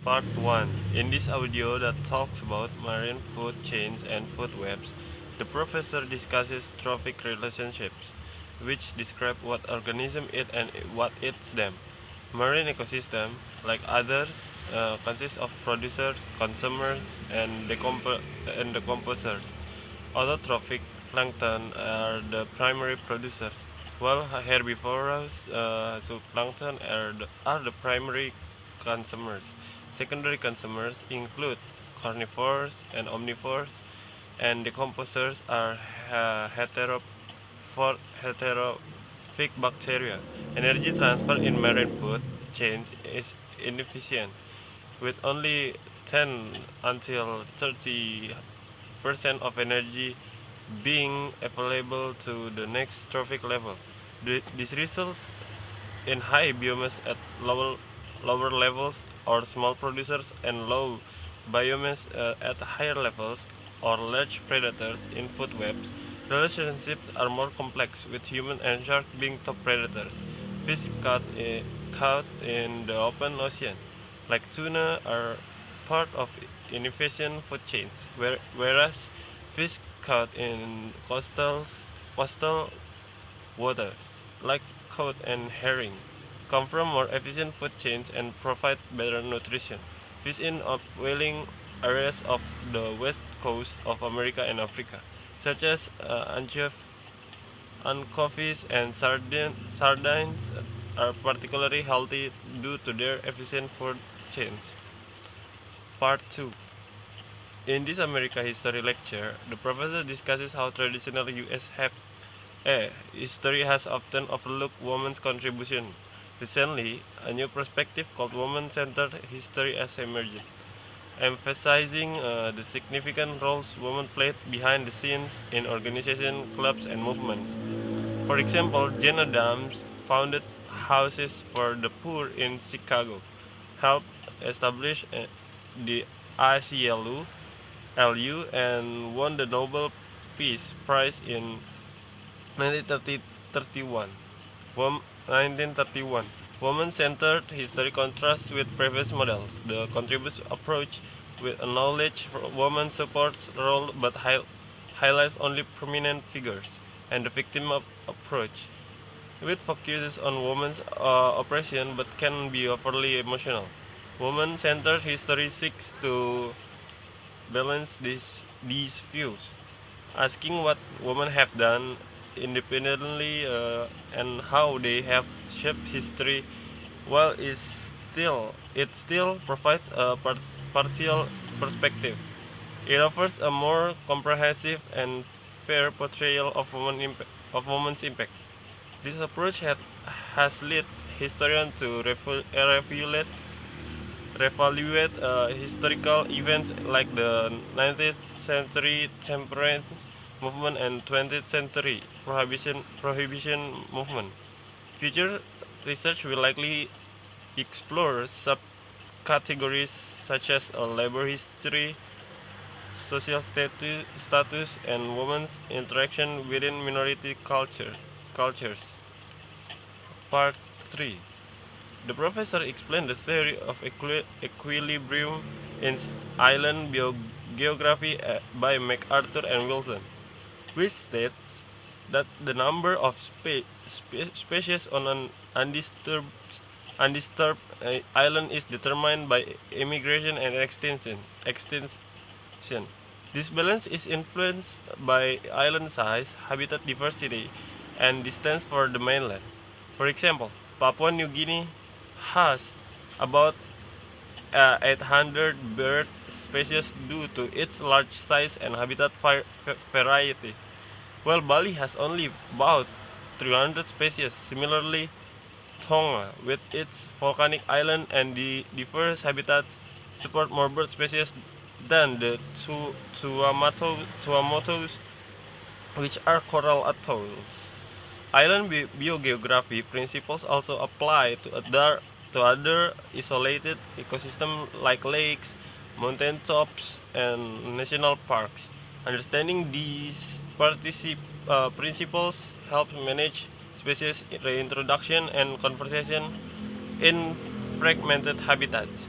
Part 1. In this audio that talks about marine food chains and food webs, the professor discusses trophic relationships, which describe what organisms eat and what eats them. Marine ecosystem, like others, consists of producers, consumers, and decomposers. Autotrophic plankton are the primary producers, while herbivorous zooplankton are the primary consumers. Secondary consumers include carnivores and omnivores, and decomposers are heterophic bacteria. Energy transfer in marine food chains is inefficient, with only 10 until 30% of energy being available to the next trophic level. This results in high biomass at lower levels or small producers, and low biomass at higher levels or large predators in food webs. Relationships are more complex, with human and shark being top predators. Fish caught in the open ocean, like tuna, are part of inefficient food chains, whereas fish caught in coastal waters, like cod and herring, come from more efficient food chains and provide better nutrition. Fish in upwelling areas of the west coast of America and Africa, such as anchovies and sardines, are particularly healthy due to their efficient food chains. Part 2. In this America History lecture, the professor discusses how traditional US history has often overlooked women's contribution. Recently, a new perspective called woman-centered history has emerged, emphasizing the significant roles women played behind the scenes in organizations, clubs, and movements. For example, Jane Addams founded Houses for the Poor in Chicago, helped establish the ACLU, and won the Nobel Peace Prize in 1931. 1931. Woman-centered history contrasts with previous models. The contributes approach with a knowledge woman supports role but highlights only prominent figures, and the victim approach, which focuses on women's oppression but can be overly emotional. Woman-centered history seeks to balance these views, asking what women have done independently and how they have shaped history, while it still provides a partial perspective. It offers a more comprehensive and fair portrayal of women's impact. This approach has led historians to reevaluate historical events like the 19th century temperance movement and 20th century prohibition movement. Future research will likely explore subcategories such as labor history, social status, and women's interaction within minority cultures. Part 3. The professor explained the theory of equilibrium in island geography by MacArthur and Wilson, which states that the number of species on an undisturbed island is determined by immigration and extinction. This balance is influenced by island size, habitat diversity, and distance for the mainland. For example, Papua New Guinea has about 800 bird species due to its large size and habitat variety, while Bali has only about 300 species. Similarly, Tonga, with its volcanic island and the diverse habitats, support more bird species than the Tuamotus, which are coral atolls. Island biogeography principles also apply to other isolated ecosystems like lakes, mountaintops, and national parks. Understanding these principles helps manage species reintroduction and conservation in fragmented habitats.